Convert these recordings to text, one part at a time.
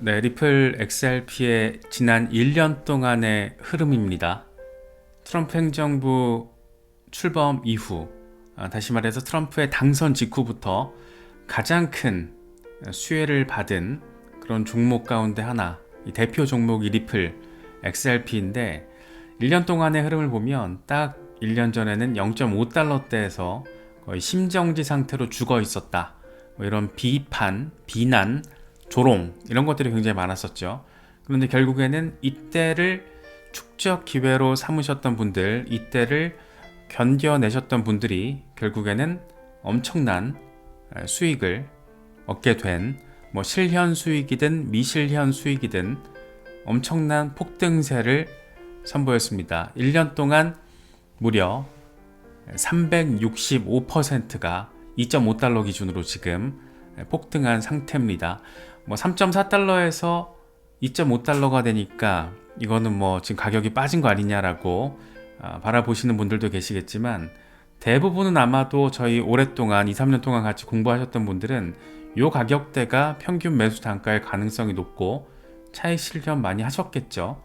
네, 리플 XRP의 지난 1년 동안의 흐름입니다. 트럼프 행정부 출범 이후, 다시 말해서 트럼프의 당선 직후부터 가장 큰 수혜를 받은 그런 종목 가운데 하나, 이 대표 종목이 리플 XRP인데 1년 동안의 흐름을 보면 딱 1년 전에는 0.5달러대에서 거의 심정지 상태로 죽어 있었다. 뭐 이런 비판, 비난, 조롱 이런 것들이 굉장히 많았었죠. 그런데 결국에는 이때를 축적 기회로 삼으셨던 분들, 이때를 견뎌내셨던 분들이 결국에는 엄청난 수익을 얻게 된, 뭐 실현 수익이든 미실현 수익이든 엄청난 폭등세를 선보였습니다. 1년 동안 무려 365%가 2.5달러 기준으로 지금 폭등한 상태입니다. 뭐 3.4달러에서 2.5달러가 되니까 이거는 뭐 지금 가격이 빠진 거 아니냐라고 바라보시는 분들도 계시겠지만, 대부분은 아마도 저희 오랫동안 2, 3년 동안 같이 공부하셨던 분들은 이 가격대가 평균 매수 단가일 가능성이 높고 차익 실현 많이 하셨겠죠.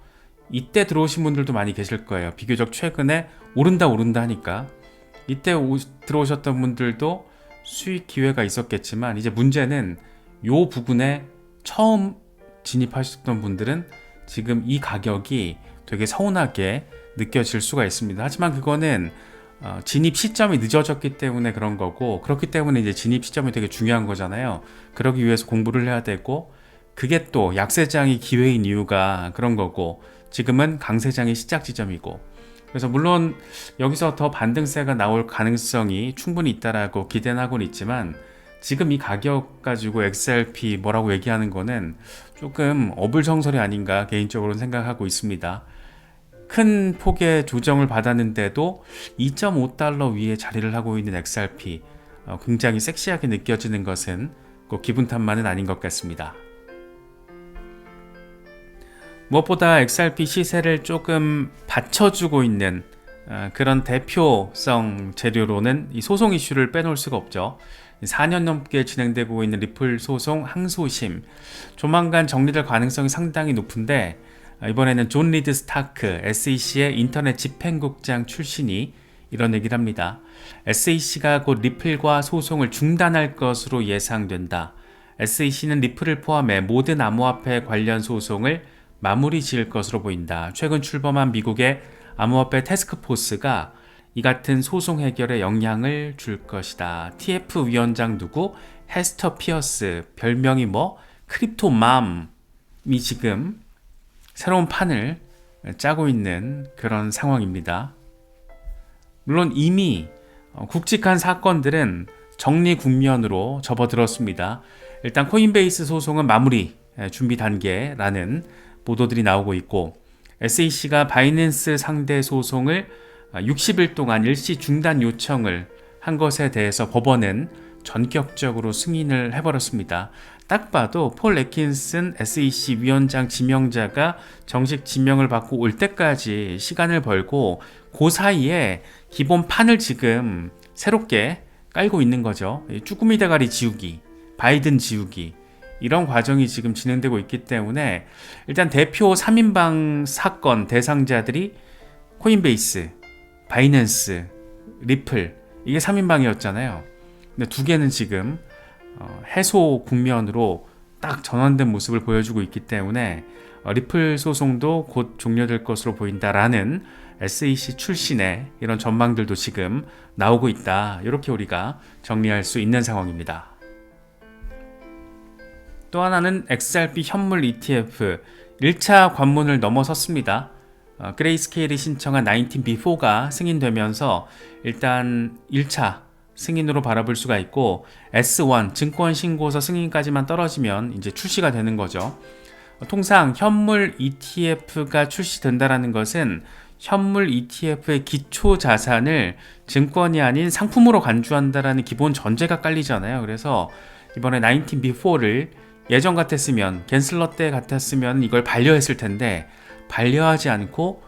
이때 들어오신 분들도 많이 계실 거예요. 비교적 최근에 오른다 하니까 이때 들어오셨던 분들도 수익 기회가 있었겠지만, 이제 문제는 요 부분에 처음 진입하셨던 분들은 지금 이 가격이 되게 서운하게 느껴질 수가 있습니다. 하지만 그거는 진입 시점이 늦어졌기 때문에 그런 거고, 그렇기 때문에 이제 진입 시점이 되게 중요한 거잖아요. 그러기 위해서 공부를 해야 되고, 그게 또 약세장이 기회인 이유가 그런 거고, 지금은 강세장이 시작 지점이고, 그래서 물론 여기서 더 반등세가 나올 가능성이 충분히 있다라고 기대는 하고는 있지만, 지금 이 가격 가지고 XRP 뭐라고 얘기하는 거는 조금 어불성설이 아닌가 개인적으로는 생각하고 있습니다. 큰 폭의 조정을 받았는데도 2.5달러 위에 자리를 하고 있는 XRP, 굉장히 섹시하게 느껴지는 것은 꼭 기분 탓만은 아닌 것 같습니다. 무엇보다 XRP 시세를 조금 받쳐주고 있는 그런 대표성 재료로는 이 소송 이슈를 빼놓을 수가 없죠. 4년 넘게 진행되고 있는 리플 소송 항소심, 조만간 정리될 가능성이 상당히 높은데, 이번에는 존 리드 스타크 SEC의 인터넷 집행국장 출신이 이런 얘기를 합니다. SEC가 곧 리플과 소송을 중단할 것으로 예상된다. SEC는 리플을 포함해 모든 암호화폐 관련 소송을 마무리 지을 것으로 보인다. 최근 출범한 미국의 암호화폐 태스크포스가 이 같은 소송 해결에 영향을 줄 것이다. TF 위원장 누구? 헤스터 피어스, 별명이 뭐? 크립토맘이 지금 새로운 판을 짜고 있는 그런 상황입니다. 물론 이미 굵직한 사건들은 정리 국면으로 접어들었습니다. 일단 코인베이스 소송은 마무리 준비 단계라는 보도들이 나오고 있고, SEC가 바이낸스 상대 소송을 60일 동안 일시 중단 요청을 한 것에 대해서 법원은 전격적으로 승인을 해버렸습니다. 딱 봐도 폴 애킨슨 SEC 위원장 지명자가 정식 지명을 받고 올 때까지 시간을 벌고, 그 사이에 기본 판을 지금 새롭게 깔고 있는 거죠. 쭈꾸미 대가리 지우기, 바이든 지우기, 이런 과정이 지금 진행되고 있기 때문에 일단 대표 3인방 사건 대상자들이 코인베이스, 바이낸스, 리플, 이게 3인방이었잖아요. 근데 두 개는 지금 해소 국면으로 딱 전환된 모습을 보여주고 있기 때문에 리플 소송도 곧 종료될 것으로 보인다라는 SEC 출신의 이런 전망들도 지금 나오고 있다. 이렇게 우리가 정리할 수 있는 상황입니다. 또 하나는 XRP 현물 ETF 1차 관문을 넘어섰습니다. 그레이스케일이 신청한 19B4가 승인되면서 일단 1차 승인으로 바라볼 수가 있고, S1 증권 신고서 승인까지만 떨어지면 이제 출시가 되는 거죠. 통상 현물 ETF가 출시된다는 것은 현물 ETF의 기초 자산을 증권이 아닌 상품으로 간주한다라는 기본 전제가 깔리잖아요. 그래서 이번에 19B4를 예전 같았으면, 갠슬러 때 같았으면 이걸 반려했을 텐데 반려하지 않고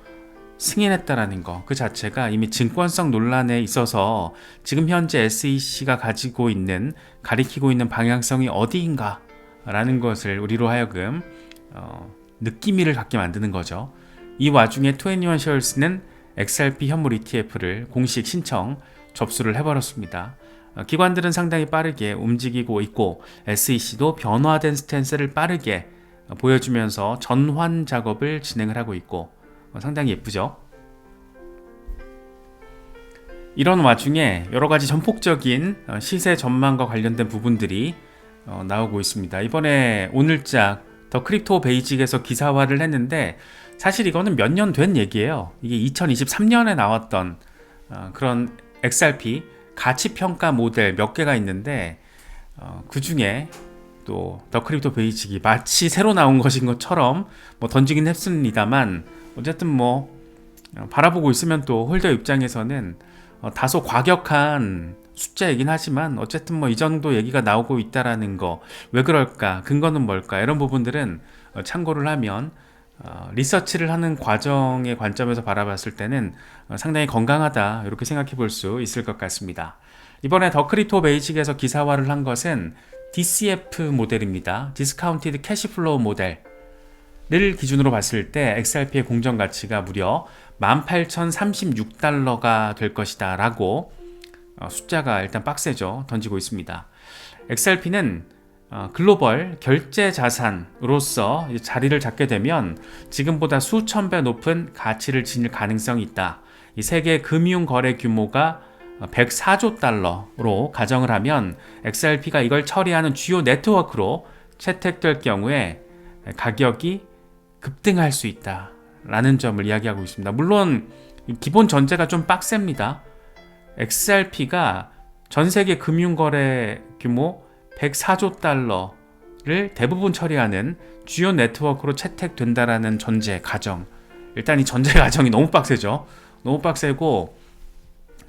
승인했다라는 거, 그 자체가 이미 증권성 논란에 있어서 지금 현재 SEC가 가지고 있는, 가리키고 있는 방향성이 어디인가 라는 것을 우리로 하여금 느낌이를 갖게 만드는 거죠. 이 와중에 21shares는 XRP 현물 ETF를 공식 신청 접수를 해버렸습니다. 기관들은 상당히 빠르게 움직이고 있고 SEC도 변화된 스탠스를 빠르게 보여주면서 전환 작업을 진행을 하고 있고 상당히 예쁘죠. 이런 와중에 여러가지 전폭적인 시세 전망과 관련된 부분들이 나오고 있습니다. 이번에 오늘자 더 크립토 베이직에서 기사화를 했는데 사실 이거는 몇 년 된 얘기예요. 이게 2023년에 나왔던 그런 XRP 가치평가 모델 몇 개가 있는데 그 중에 또 더 크립토 베이직이 마치 새로 나온 것인 것처럼 던지긴 했습니다만 어쨌든 바라보고 있으면 또 홀더 입장에서는 다소 과격한 숫자이긴 하지만 어쨌든 이 정도 얘기가 나오고 있다라는 거 왜 그럴까, 근거는 뭘까, 이런 부분들은 참고를 하면 리서치를 하는 과정의 관점에서 바라봤을 때는 상당히 건강하다 이렇게 생각해 볼 수 있을 것 같습니다. 이번에 더 크립토 베이직에서 기사화를 한 것은 DCF 모델입니다. 디스카운티드 캐시플로우 모델을 기준으로 봤을 때 XRP의 공정 가치가 무려 18,036달러가 될 것이다 라고 숫자가 일단 빡세죠. 던지고 있습니다. XRP는 글로벌 결제 자산으로서 자리를 잡게 되면 지금보다 수천 배 높은 가치를 지닐 가능성이 있다. 이 세계 금융 거래 규모가 104조 달러로 가정을 하면 XRP가 이걸 처리하는 주요 네트워크로 채택될 경우에 가격이 급등할 수 있다 라는 점을 이야기하고 있습니다. 물론 기본 전제가 좀 빡셉니다. XRP가 전 세계 금융거래 규모 104조 달러를 대부분 처리하는 주요 네트워크로 채택된다라는 전제 가정. 일단 이 전제 가정이 너무 빡세죠. 너무 빡세고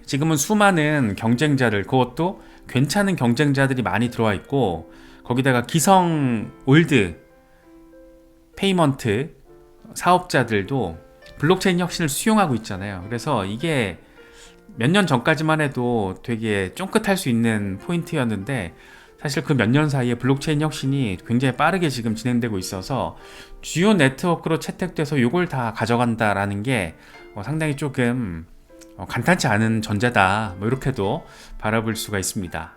지금은 수많은 경쟁자들, 그것도 괜찮은 경쟁자들이 많이 들어와 있고 거기다가 기성 올드 페이먼트 사업자들도 블록체인 혁신을 수용하고 있잖아요. 그래서 이게 몇 년 전까지만 해도 되게 쫑긋할 수 있는 포인트였는데 사실 그 몇 년 사이에 블록체인 혁신이 굉장히 빠르게 지금 진행되고 있어서 주요 네트워크로 채택돼서 이걸 다 가져간다라는 게 상당히 조금 간단치 않은 전제다 이렇게도 바라볼 수가 있습니다.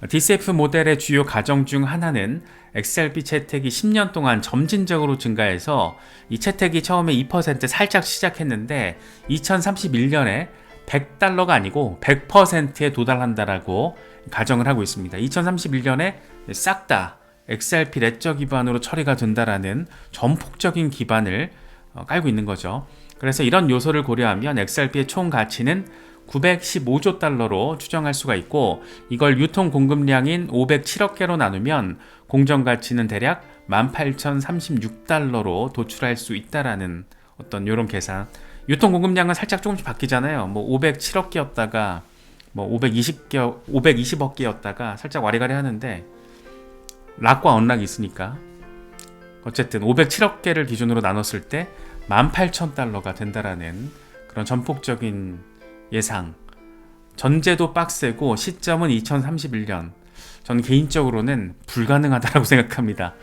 DCF 모델의 주요 가정 중 하나는 XRP 채택이 10년 동안 점진적으로 증가해서 이 채택이 처음에 2% 살짝 시작했는데 2031년에 100달러가 아니고 100%에 도달한다라고 가정을 하고 있습니다. 2031년에 싹 다 XRP 레저 기반으로 처리가 된다라는 전폭적인 기반을 깔고 있는 거죠. 그래서 이런 요소를 고려하면 XRP의 총 가치는 915조 달러로 추정할 수가 있고 이걸 유통 공급량인 507억 개로 나누면 공정 가치는 대략 18,036달러로 도출할 수 있다라는 어떤 이런 계산. 유통 공급량은 살짝 조금씩 바뀌잖아요. 507억 개였다가 520억 개였다가 살짝 와리가리 하는데 락과 언락이 있으니까 어쨌든 507억 개를 기준으로 나눴을 때 18,000달러가 된다라는 그런 전폭적인 예상. 전제도 빡세고 시점은 2031년. 저는 개인적으로는 불가능하다고 생각합니다.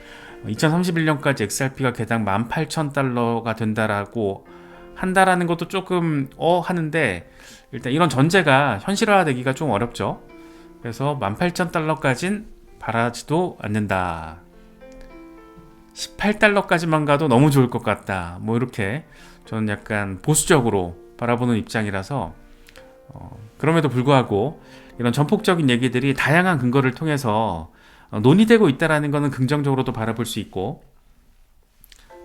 2031년까지 XRP가 개당 18,000달러가 된다라고 한다라는 것도 조금 하는데 일단 이런 전제가 현실화되기가 좀 어렵죠. 그래서 18,000달러까진 바라지도 않는다. 18달러까지만 가도 너무 좋을 것 같다. 이렇게 저는 약간 보수적으로 바라보는 입장이라서 그럼에도 불구하고 이런 전폭적인 얘기들이 다양한 근거를 통해서 논의되고 있다는 것은 긍정적으로도 바라볼 수 있고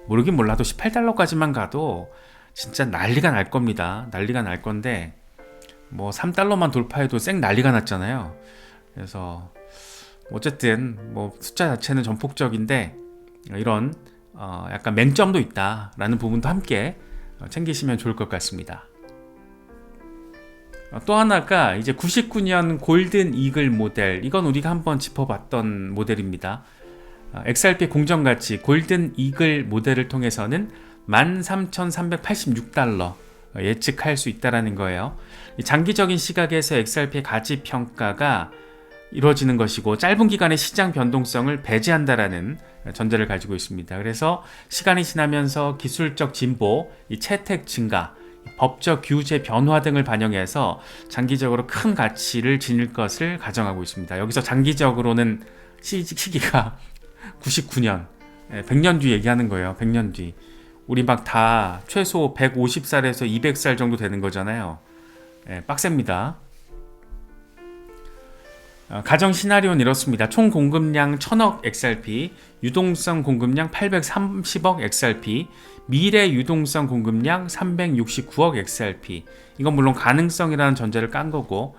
모르긴 몰라도 18달러까지만 가도 진짜 난리가 날 겁니다. 난리가 날 건데 3달러만 돌파해도 쌩 난리가 났잖아요. 그래서 어쨌든 숫자 자체는 전폭적인데 이런 약간 맹점도 있다라는 부분도 함께 챙기시면 좋을 것 같습니다. 또 하나가 이제 99년 골든 이글 모델, 이건 우리가 한번 짚어봤던 모델입니다. XRP 공정가치 골든 이글 모델을 통해서는 13,386달러 예측할 수 있다는 거예요. 장기적인 시각에서 XRP의 가치 평가가 이루어지는 것이고 짧은 기간의 시장 변동성을 배제한다라는 전제를 가지고 있습니다. 그래서 시간이 지나면서 기술적 진보, 이 채택 증가, 법적 규제 변화 등을 반영해서 장기적으로 큰 가치를 지닐 것을 가정하고 있습니다. 여기서 장기적으로는 시기가 99년, 100년 뒤 얘기하는 거예요. 100년 뒤. 우리 막 다 최소 150살에서 200살 정도 되는 거잖아요. 빡셉니다. 가정 시나리오는 이렇습니다. 총 공급량 1000억 XRP, 유동성 공급량 830억 XRP, 미래 유동성 공급량 369억 XRP. 이건 물론 가능성이라는 전제를 깐 거고,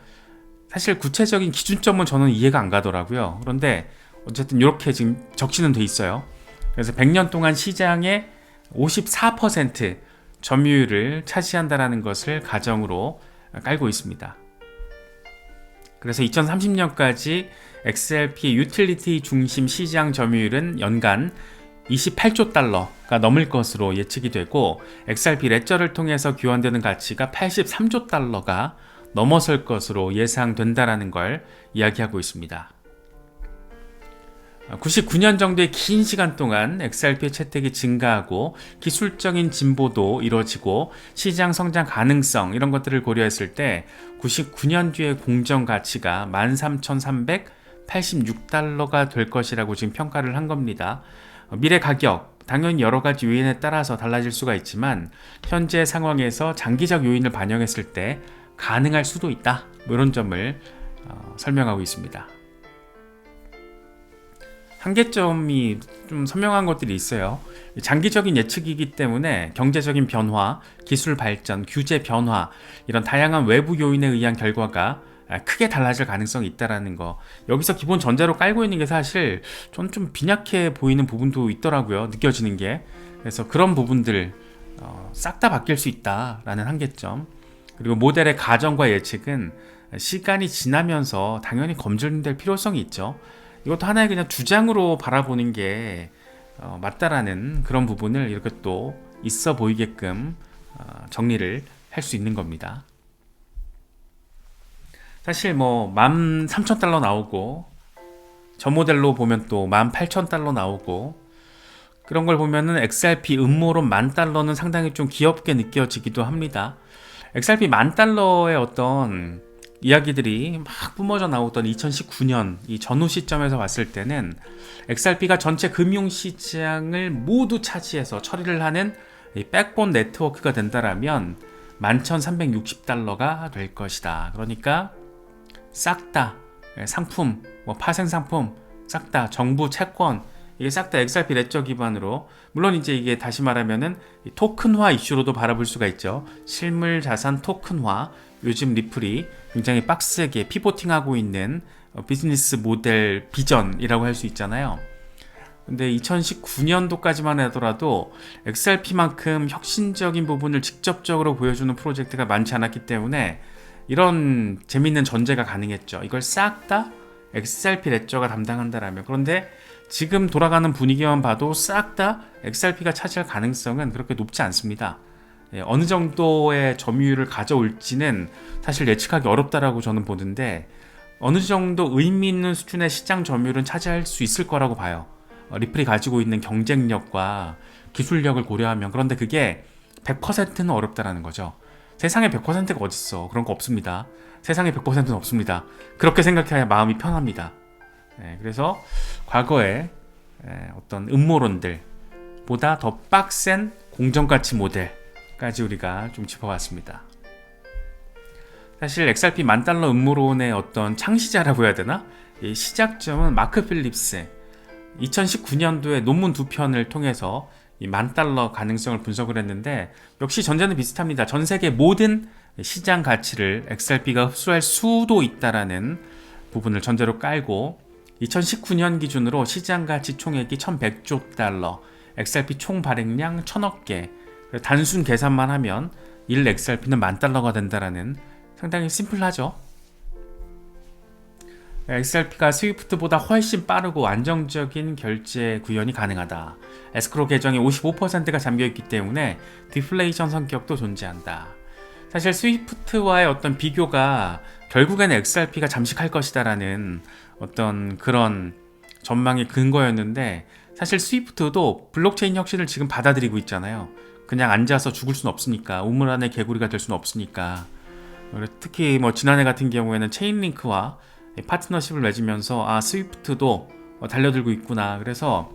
사실 구체적인 기준점은 저는 이해가 안 가더라고요. 그런데 어쨌든 이렇게 지금 적시는 돼 있어요. 그래서 100년 동안 시장의 54% 점유율을 차지한다는 것을 가정으로 깔고 있습니다. 그래서 2030년까지 XRP의 유틸리티 중심 시장 점유율은 연간 28조 달러가 넘을 것으로 예측이 되고, XRP 레저를 통해서 교환되는 가치가 83조 달러가 넘어설 것으로 예상된다는 걸 이야기하고 있습니다. 99년 정도의 긴 시간 동안 XRP의 채택이 증가하고 기술적인 진보도 이루어지고 시장 성장 가능성 이런 것들을 고려했을 때 99년 뒤의 공정 가치가 13,386달러가 될 것이라고 지금 평가를 한 겁니다. 미래 가격 당연히 여러 가지 요인에 따라서 달라질 수가 있지만 현재 상황에서 장기적 요인을 반영했을 때 가능할 수도 있다, 이런 점을 설명하고 있습니다. 한계점이 좀 선명한 것들이 있어요. 장기적인 예측이기 때문에 경제적인 변화, 기술 발전, 규제 변화 이런 다양한 외부 요인에 의한 결과가 크게 달라질 가능성이 있다는 거, 여기서 기본 전제로 깔고 있는 게 사실 좀 빈약해 보이는 부분도 있더라고요. 느껴지는 게. 그래서 그런 부분들 싹 다 바뀔 수 있다라는 한계점, 그리고 모델의 가정과 예측은 시간이 지나면서 당연히 검증될 필요성이 있죠. 이것도 하나의 그냥 주장으로 바라보는 게 맞다라는 그런 부분을 이렇게 또 있어 보이게끔 정리를 할 수 있는 겁니다. 사실 뭐 13,000달러 나오고, 저 모델로 보면 또 18,000달러 나오고, 그런 걸 보면은 XRP 음모론 10,000달러는 상당히 좀 귀엽게 느껴지기도 합니다. XRP 10,000달러의 어떤 이야기들이 막 뿜어져 나오던 2019년 이 전후 시점에서 봤을 때는 XRP가 전체 금융시장을 모두 차지해서 처리를 하는 이 백본 네트워크가 된다라면 11,360달러가 될 것이다. 그러니까 싹 다 상품, 뭐 파생상품 싹 다 정부 채권, 이게 싹 다 XRP 레저 기반으로, 물론 이제 이게 다시 말하면은 토큰화 이슈로도 바라볼 수가 있죠. 실물 자산 토큰화, 요즘 리플이 굉장히 빡세게 피보팅하고 있는 비즈니스 모델 비전이라고 할 수 있잖아요. 근데 2019년도까지만 하더라도 XRP만큼 혁신적인 부분을 직접적으로 보여주는 프로젝트가 많지 않았기 때문에 이런 재밌는 전제가 가능했죠. 이걸 싹 다 XRP 레저가 담당한다라면. 그런데 지금 돌아가는 분위기만 봐도 싹 다 XRP가 차지할 가능성은 그렇게 높지 않습니다. 어느 정도의 점유율을 가져올지는 사실 예측하기 어렵다라고 저는 보는데, 어느 정도 의미 있는 수준의 시장 점유율은 차지할 수 있을 거라고 봐요. 리플이 가지고 있는 경쟁력과 기술력을 고려하면. 그런데 그게 100%는 어렵다라는 거죠. 세상에 100%가 어딨어. 그런 거 없습니다. 세상에 100%는 없습니다. 그렇게 생각해야 마음이 편합니다. 그래서 과거에 어떤 음모론들보다 더 빡센 공정가치 모델까지 우리가 좀 짚어봤습니다. 사실 XRP 10,000달러 음모론의 어떤 창시자라고 해야 되나? 이 시작점은 마크 필립스 2019년도에 논문 2편을 통해서 이 10,000달러 가능성을 분석을 했는데, 역시 전제는 비슷합니다. 전 세계 모든 시장 가치를 XRP가 흡수할 수도 있다라는 부분을 전제로 깔고, 2019년 기준으로 시장 가치 총액이 1,100조 달러, XRP 총 발행량 1,000억 개, 단순 계산만 하면 1 XRP는 10,000달러가 된다라는, 상당히 심플하죠. XRP가 스위프트보다 훨씬 빠르고 안정적인 결제 구현이 가능하다. 에스크로 계정의 55%가 잠겨있기 때문에 디플레이션 성격도 존재한다. 사실 스위프트와의 어떤 비교가 결국에는 XRP가 잠식할 것이다라는 어떤 그런 전망의 근거였는데, 사실 스위프트도 블록체인 혁신을 지금 받아들이고 있잖아요. 그냥 앉아서 죽을 수는 없으니까, 우물 안의 개구리가 될 수는 없으니까. 특히 뭐 지난해 같은 경우에는 체인링크와 파트너십을 맺으면서 스위프트도 달려들고 있구나. 그래서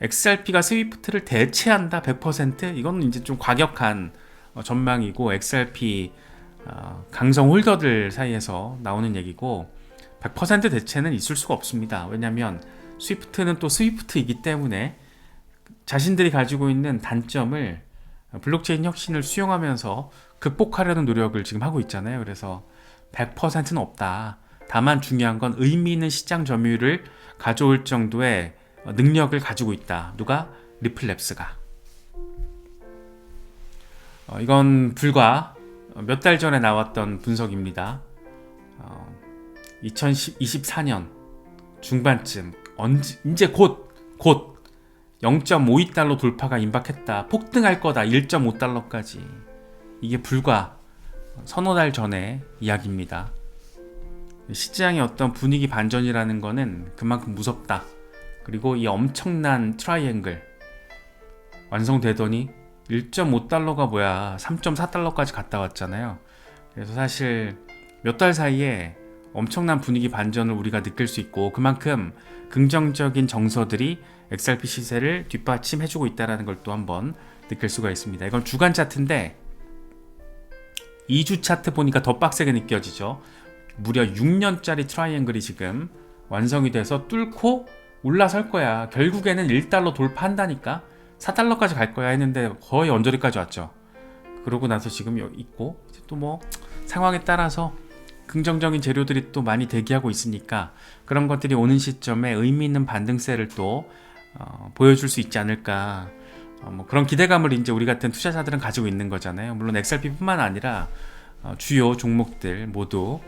XRP가 스위프트를 대체한다 100%? 이건 이제 좀 과격한 전망이고, XRP 강성 홀더들 사이에서 나오는 얘기고, 100% 대체는 있을 수가 없습니다. 왜냐하면 스위프트는 또 스위프트이기 때문에 자신들이 가지고 있는 단점을 블록체인 혁신을 수용하면서 극복하려는 노력을 지금 하고 있잖아요. 그래서 100%는 없다. 다만 중요한 건 의미 있는 시장 점유율을 가져올 정도의 능력을 가지고 있다. 누가? 리플랩스가. 이건 불과 몇 달 전에 나왔던 분석입니다. 2024년 중반쯤 이제 곧 0.52달러 돌파가 임박했다. 폭등할 거다. 1.5달러까지. 이게 불과 서너 달 전의 이야기입니다. 시장의 어떤 분위기 반전이라는 거는 그만큼 무섭다. 그리고 이 엄청난 트라이앵글 완성되더니 1.5달러가 뭐야, 3.4달러까지 갔다 왔잖아요. 그래서 사실 몇 달 사이에 엄청난 분위기 반전을 우리가 느낄 수 있고, 그만큼 긍정적인 정서들이 XRP 시세를 뒷받침해주고 있다는 걸 또 한번 느낄 수가 있습니다. 이건 주간 차트인데 2주 차트 보니까 더 빡세게 느껴지죠. 무려 6년짜리 트라이앵글이 지금 완성이 돼서 뚫고 올라설 거야. 결국에는 1달러 돌파한다니까. 4달러까지 갈 거야 했는데 거의 언저리까지 왔죠. 그러고 나서 지금 여기 있고, 또 뭐 상황에 따라서 긍정적인 재료들이 또 많이 대기하고 있으니까 그런 것들이 오는 시점에 의미 있는 반등세를 또 보여줄 수 있지 않을까. 뭐 그런 기대감을 이제 우리 같은 투자자들은 가지고 있는 거잖아요. 물론 XRP뿐만 아니라 주요 종목들 모두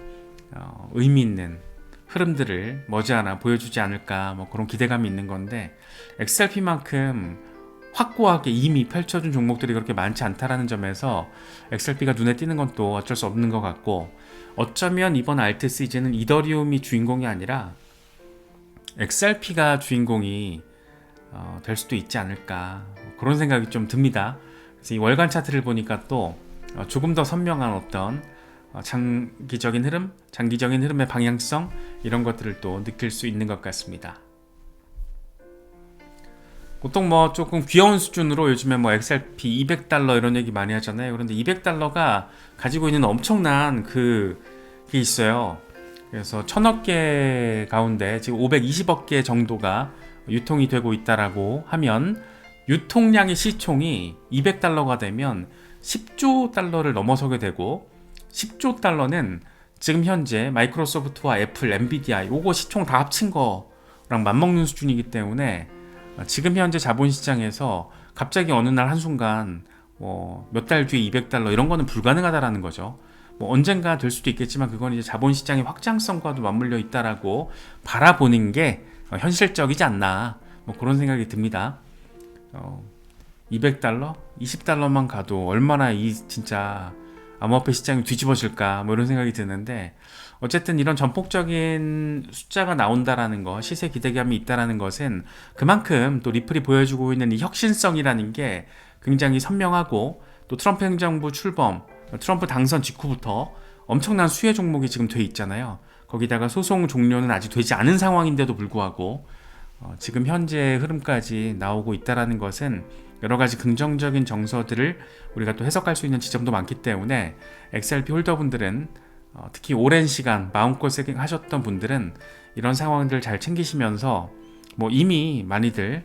의미 있는 흐름들을 머지않아 보여주지 않을까, 뭐 그런 기대감이 있는 건데, XRP만큼 확고하게 이미 펼쳐준 종목들이 그렇게 많지 않다라는 점에서 XRP가 눈에 띄는 건 또 어쩔 수 없는 것 같고, 어쩌면 이번 알트 시즌은 이더리움이 주인공이 아니라 XRP가 주인공이 될 수도 있지 않을까, 그런 생각이 좀 듭니다. 그래서 이 월간 차트를 보니까 또 조금 더 선명한 어떤 장기적인 흐름의 방향성, 이런 것들을 또 느낄 수 있는 것 같습니다. 보통 뭐 조금 귀여운 수준으로 요즘에 뭐 XRP 200달러 이런 얘기 많이 하잖아요. 그런데 200달러가 가지고 있는 엄청난 그게 있어요. 그래서 1000억 개 가운데 지금 520억 개 정도가 유통이 되고 있다라고 하면, 유통량의 시총이 200달러가 되면 10조 달러를 넘어서게 되고, 10조 달러는 지금 현재 마이크로소프트와 애플, 엔비디아 요거 시총 다 합친 거랑 맞먹는 수준이기 때문에, 지금 현재 자본시장에서 갑자기 어느 날 한순간 몇 달 뒤에 200달러 이런 거는 불가능하다라는 거죠. 뭐 언젠가 될 수도 있겠지만, 그건 이제 자본시장의 확장성과도 맞물려 있다라고 바라보는 게 현실적이지 않나, 뭐 그런 생각이 듭니다. 200달러? 20달러만 가도 얼마나 이 진짜 암호화폐 시장이 뒤집어질까, 뭐 이런 생각이 드는데, 어쨌든 이런 전폭적인 숫자가 나온다라는 거, 시세 기대감이 있다라는 것은 그만큼 또 리플이 보여주고 있는 이 혁신성이라는 게 굉장히 선명하고, 또 트럼프 행정부 출범, 트럼프 당선 직후부터 엄청난 수혜 종목이 지금 돼 있잖아요. 거기다가 소송 종료는 아직 되지 않은 상황인데도 불구하고 지금 현재 흐름까지 나오고 있다라는 것은 여러 가지 긍정적인 정서들을 우리가 또 해석할 수 있는 지점도 많기 때문에, XRP 홀더분들은 특히 오랜 시간 마음고생 하셨던 분들은 이런 상황들을 잘 챙기시면서, 뭐 이미 많이들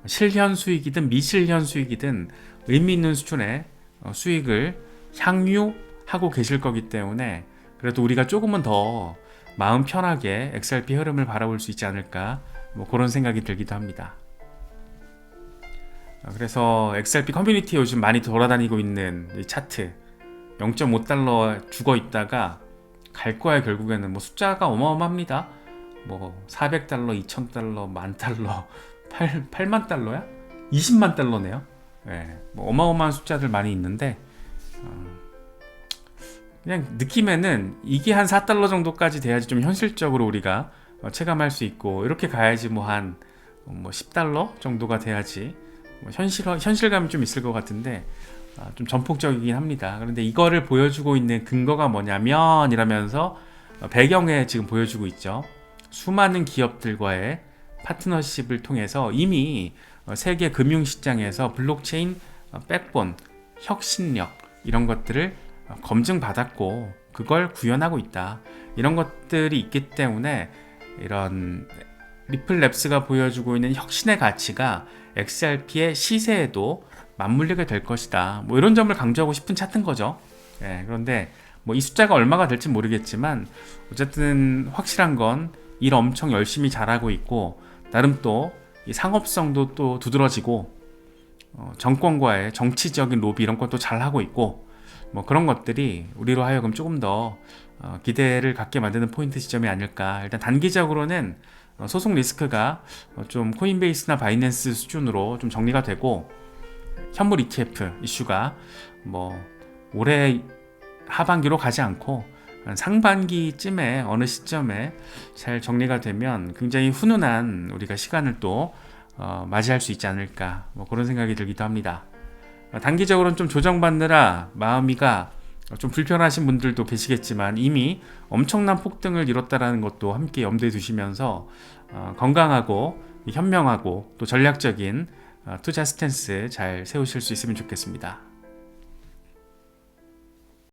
실현 수익이든 미실현 수익이든 의미 있는 수준의 수익을 향유하고 계실 거기 때문에, 그래도 우리가 조금은 더 마음 편하게 XRP 흐름을 바라볼 수 있지 않을까, 뭐 그런 생각이 들기도 합니다. 그래서 XRP 커뮤니티에 요즘 많이 돌아다니고 있는 이 차트, 0.5달러 죽어 있다가 갈 거야. 결국에는 뭐 숫자가 어마어마합니다. 뭐 400달러, 2000달러, 10,000달러, 8만 달러야? 20만 달러네요. 네, 뭐 어마어마한 숫자들 많이 있는데 그냥 느낌에는 이게 한 4달러 정도까지 돼야지 좀 현실적으로 우리가 체감할 수 있고, 이렇게 가야지 뭐 한 10달러 정도가 돼야지 현실감이 좀 있을 것 같은데, 좀 전폭적이긴 합니다. 그런데 이거를 보여주고 있는 근거가 뭐냐면 이러면서 배경에 지금 보여주고 있죠. 수많은 기업들과의 파트너십을 통해서 이미 세계 금융시장에서 블록체인 백본, 혁신력 이런 것들을 검증받았고 그걸 구현하고 있다. 이런 것들이 있기 때문에 이런 리플랩스가 보여주고 있는 혁신의 가치가 XRP의 시세에도 맞물리게 될 것이다. 뭐 이런 점을 강조하고 싶은 차트인 거죠. 예, 그런데 뭐 이 숫자가 얼마가 될지 모르겠지만 어쨌든 확실한 건 일 엄청 열심히 잘하고 있고, 나름 또 이 상업성도 또 두드러지고, 정권과의 정치적인 로비 이런 것도 잘 하고 있고, 뭐 그런 것들이 우리로 하여금 조금 더 기대를 갖게 만드는 포인트 지점이 아닐까. 일단 단기적으로는 소송 리스크가 좀 코인베이스나 바이낸스 수준으로 좀 정리가 되고, 현물 ETF 이슈가 뭐 올해 하반기로 가지 않고 상반기쯤에 어느 시점에 잘 정리가 되면 굉장히 훈훈한 우리가 시간을 또 맞이할 수 있지 않을까, 뭐 그런 생각이 들기도 합니다. 단기적으로는 좀 조정받느라 마음이가 좀 불편하신 분들도 계시겠지만 이미 엄청난 폭등을 이뤘다는 것도 함께 염두에 두시면서 건강하고 현명하고 또 전략적인 투자 스탠스 잘 세우실 수 있으면 좋겠습니다.